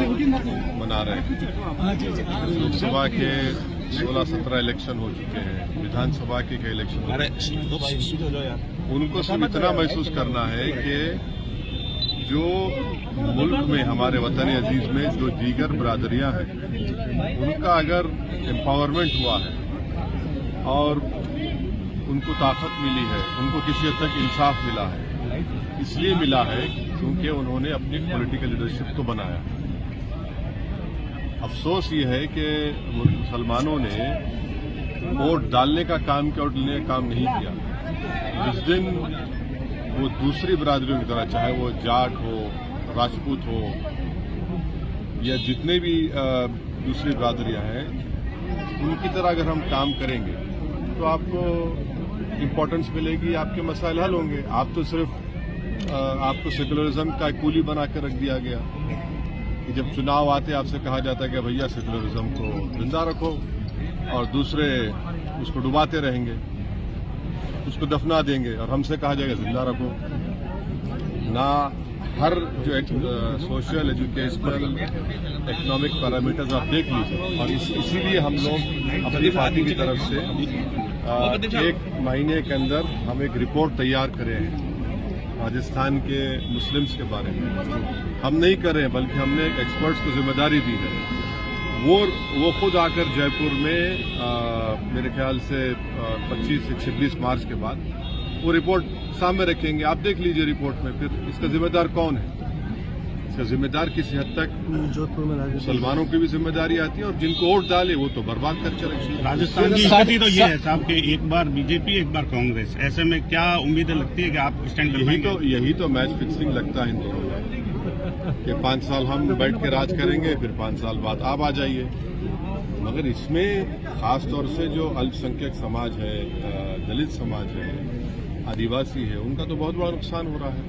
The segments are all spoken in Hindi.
मना रहे हैं। लोकसभा के 16-17 इलेक्शन हो चुके हैं, विधानसभा के कई इलेक्शन हो चुके हैं। उनको सिर्फ इतना महसूस करना है कि जो मुल्क में हमारे वतन अजीज में जो दीगर बरादरियां हैं उनका अगर एम्पावरमेंट हुआ है और उनको ताकत मिली है, उनको किसी हद तक इंसाफ मिला है, इसलिए मिला है क्योंकि उन्होंने अपनी पॉलिटिकल लीडरशिप को बनाया। अफसोस ये है कि मुसलमानों ने वोट डालने का काम किया, वोट लेने का काम नहीं किया। जिस दिन वो दूसरी बरादरियों की तरह, चाहे वो जाट हो, राजपूत हो या जितने भी दूसरी बरादरियां हैं, उनकी तरह अगर हम काम करेंगे तो आपको इम्पोर्टेंस मिलेगी, आपके मसाइल हल होंगे। आप तो सिर्फ आपको सेकुलरिज्म का कूली बना कर रख दिया गया कि जब चुनाव आते आपसे कहा जाता है कि भैया सेकुलरिज्म को जिंदा रखो, और दूसरे उसको डुबाते रहेंगे, उसको दफना देंगे, और हमसे कहा जाएगा जिंदा रखो। ना हर जो सोशल, एजुकेशनल, इकोनॉमिक पैरामीटर्स आप देख लीजिए, और इसीलिए हम लोग अपनी पार्टी की तरफ से 1 महीने के अंदर हम एक रिपोर्ट तैयार करे हैं राजस्थान के मुस्लिम्स के बारे में। हम नहीं कर रहे हैं, बल्कि हमने एक एक्सपर्ट्स को जिम्मेदारी दी है। वो खुद आकर जयपुर में मेरे ख्याल से 25 से 26 मार्च के बाद वो रिपोर्ट सामने रखेंगे। आप देख लीजिए रिपोर्ट में, फिर इसका जिम्मेदार कौन है। इसका जिम्मेदार किसी हद तक जोधपुर में मुसलमानों की भी जिम्मेदारी आती है, और जिनको वोट डाले वो तो बर्बाद कर चले। राजस्थान की स्थिति तो ये है साहब कि एक बार बीजेपी, एक बार कांग्रेस, ऐसे में क्या उम्मीदें लगती है कि आप स्टैंड कर पाएंगे? यही तो मैच फिक्सिंग लगता है इन दोनों में कि 5 साल हम बैठ के राज करेंगे, फिर 5 साल बाद आप आ जाइए। मगर इसमें खास तौर से जो अल्पसंख्यक समाज है, दलित समाज है, आदिवासी है, उनका तो बहुत बड़ा नुकसान हो रहा है।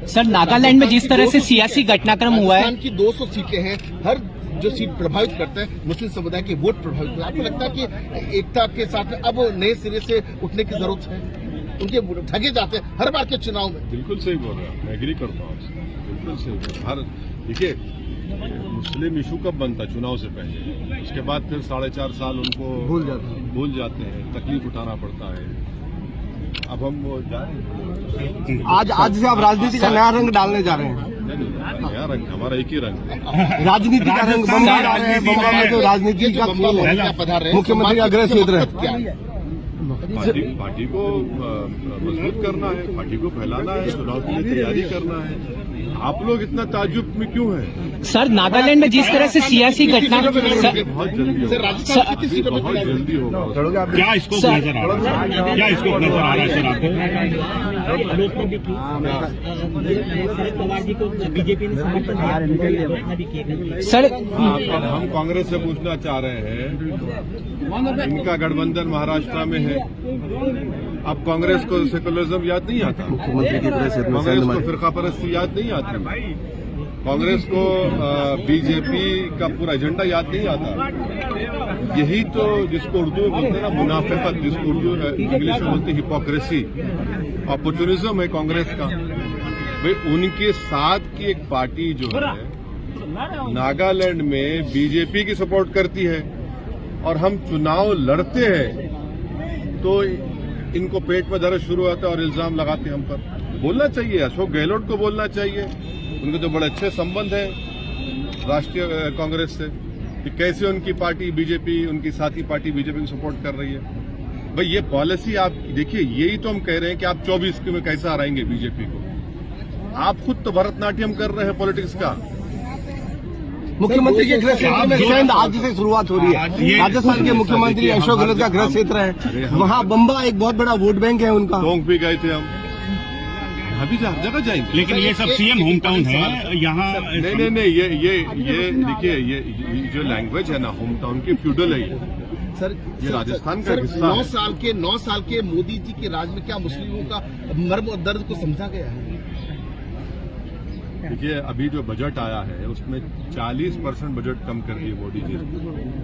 सर, नागालैंड में जिस तरह से सियासी घटनाक्रम हुआ है, की 200 सीटें हैं, हर जो सीट प्रभावित करता है मुस्लिम समुदाय के वोट प्रभावित करता है। आपको लगता है कि एकता के साथ में अब नए सिरे से उठने की जरूरत है? उनके ठगे जाते हैं हर बार के चुनाव में। बिल्कुल सही बोल रहे हैं, मैं एग्री करता हूँ, बिल्कुल सही। हर देखिए, मुस्लिम इशू कब बनता है? चुनाव से पहले। उसके बाद फिर 4.5 साल उनको भूल जाते हैं, तकलीफ उठाना पड़ता है। अब हम वो आज से आप राजनीति का नया रंग डालने जा रहे हैं। नया रंग, हमारा एक ही रंग है, राजनीति का रंग। बम्बा में जो राजनीति का मुख्यमंत्री अग्रह क्षेत्र है, पार्टी को मजबूत करना है, पार्टी को फैलाना है, चुनाव की तैयारी करना है। आप लोग इतना ताज्जुब में क्यों हैं? सर, नागालैंड में जिस तरह से सियासी घटना बहुत जल्दी होगा। क्या इसको नजर आ रहा है? क्या इसको नजर आ रहा है सर अब हम कांग्रेस से पूछना चाह रहे हैं, इनका गठबंधन महाराष्ट्र में है। अब कांग्रेस को सेकुलरिज्म याद नहीं आता, कांग्रेस को फिरका परस्ती याद नहीं आती, कांग्रेस को बीजेपी का पूरा एजेंडा याद नहीं आता। यही तो जिसको उर्दू में बोलते हैं ना मुनाफिकत, जिसको उर्दू इंग्लिश में बोलते हैं हिपोक्रेसी, अपॉर्चुनिज्म है कांग्रेस का। भाई, उनके साथ की एक पार्टी जो है नागालैंड में बीजेपी की सपोर्ट करती है, और हम चुनाव लड़ते हैं तो इनको पेट में दर्द शुरू होता है और इल्जाम लगाते हैं हम पर। बोलना चाहिए, अशोक गहलोत को बोलना चाहिए, उनके तो बड़े अच्छे संबंध हैं राष्ट्रीय कांग्रेस से, कि कैसे उनकी पार्टी बीजेपी, उनकी साथी पार्टी बीजेपी को सपोर्ट कर रही है। भाई, ये पॉलिसी आप देखिए, यही तो हम कह रहे हैं कि आप 24 में कैसे हराएंगे बीजेपी को। आप खुद तो भरतनाट्यम कर रहे हैं पॉलिटिक्स का। मुख्यमंत्री के गृह क्षेत्र में सेंध आज से शुरुआत हो रही है। राजस्थान के मुख्यमंत्री अशोक गहलोत का गृह क्षेत्र है, वहाँ बम्बा एक बहुत बड़ा वोट बैंक है उनका। टोंक भी गए थे हम, अभी हर जगह जाएंगे। लेकिन ये सब सीएम होम टाउन है यहाँ। नहीं, ये देखिए, ये जो लैंग्वेज है ना होम टाउन की, फ्यूडल है सर। ये राजस्थान का हिस्सा। 9 साल के मोदी जी के राज में क्या मुस्लिमों का मर्म और दर्द को समझा गया है? देखिए, अभी जो बजट आया है उसमें 40% बजट कम कर दिए मोदी जी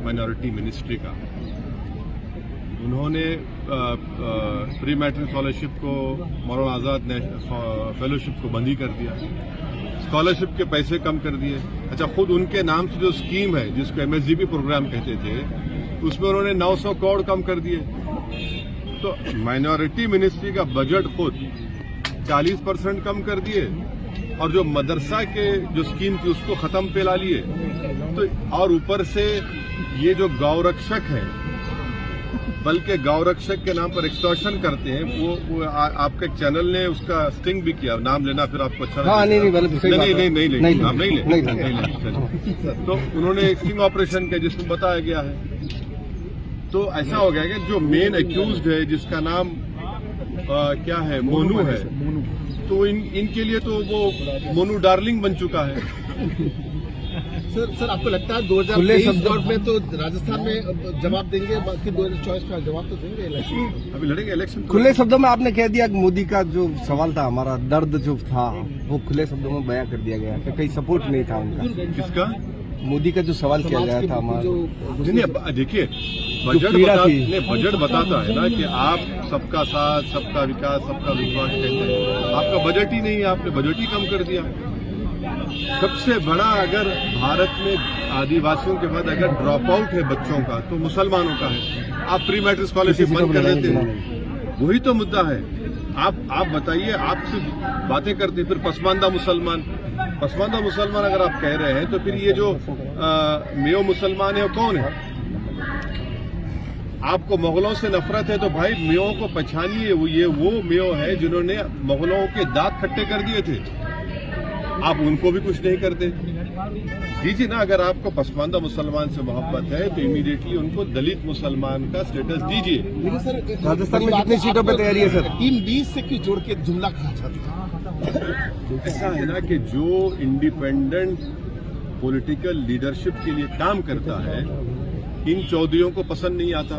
माइनॉरिटी मिनिस्ट्री का। उन्होंने प्री मैट्रिक स्कॉलरशिप को, मौलाना आजाद फेलोशिप को बंद ही कर दिया। स्कॉलरशिप के पैसे कम कर दिए। अच्छा, खुद उनके नाम से जो स्कीम है जिसको MSGP प्रोग्राम कहते थे, उसमें उन्होंने 900 करोड़ कम कर दिए। तो माइनॉरिटी मिनिस्ट्री का बजट खुद 40% कम कर दिए, और जो मदरसा के जो स्कीम थी उसको खत्म पे ला लिए। तो और ऊपर से ये जो गौरक्षक है, बल्कि गौरक्षक के नाम पर एक्सटॉर्शन करते हैं, वो आपके चैनल ने उसका स्टिंग भी किया, नाम लेना फिर आपको अच्छा हाँ, नहीं तो उन्होंने स्टिंग ऑपरेशन किया जिसमें बताया गया है। तो ऐसा हो गया कि जो मेन एक्यूज्ड है जिसका नाम क्या है, मोनू है, तो इनके लिए तो वो मोनू डार्लिंग बन चुका है। सर आपको लगता है 2023 में तो राजस्थान में जवाब देंगे, बाकी 2024 में जवाब तो देंगे इलेक्शन? अभी लड़ेंगे इलेक्शन। खुले शब्दों में आपने कह दिया कि मोदी का जो सवाल था, हमारा दर्द जो था वो खुले शब्दों में बयां कर दिया गया कि कहीं सपोर्ट नहीं था उनका। किसका? मोदी का जो सवाल किया गया था हमारा, देखिए बजट बताता है ना कि आप सबका साथ, सबका विकास, सबका विश्वास कहते हैं। आपका बजट ही नहीं है, आपने बजट ही कम कर दिया। सबसे बड़ा अगर भारत में आदिवासियों के बाद अगर ड्रॉप आउट है बच्चों का तो मुसलमानों का है। आप प्री मैट्रिक स्कॉलरशिप बंद कर देते हैं, वही तो मुद्दा है। आप बताइए, आप सिर्फ बातें करते फिर पसमानदा मुसलमान अगर आप कह रहे हैं तो फिर ये जो मेयो मुसलमान है वो कौन है? आपको मुगलों से नफरत है तो भाई मेयों को पहचानिए, वो मेयो है जिन्होंने मुगलों के दांत खट्टे कर दिए थे। आप उनको भी कुछ नहीं करते। दीजिए ना, अगर आपको पसमानदा मुसलमान से मोहब्बत है तो इमीडिएटली उनको दलित मुसलमान का स्टेटस दीजिए। लेकिन सर राजस्थान में कितनी सीटों पर तैयारी है सर? 3-20 से क्यों जोड़ के जुमला कहा जाता है? ऐसा है ना कि जो इंडिपेंडेंट पॉलिटिकल लीडरशिप के लिए काम करता है, इन चौधरियों को पसंद नहीं आता।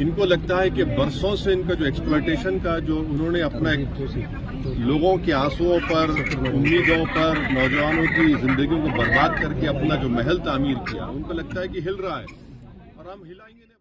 इनको लगता है कि बरसों से इनका जो एक्सप्लॉयटेशन का जो उन्होंने अपना लोगों के आंसुओं पर, उम्मीदों पर, नौजवानों की जिंदगियों को बर्बाद करके अपना जो महल तामीर किया, उनको लगता है कि हिल रहा है और हम हिलाएंगे।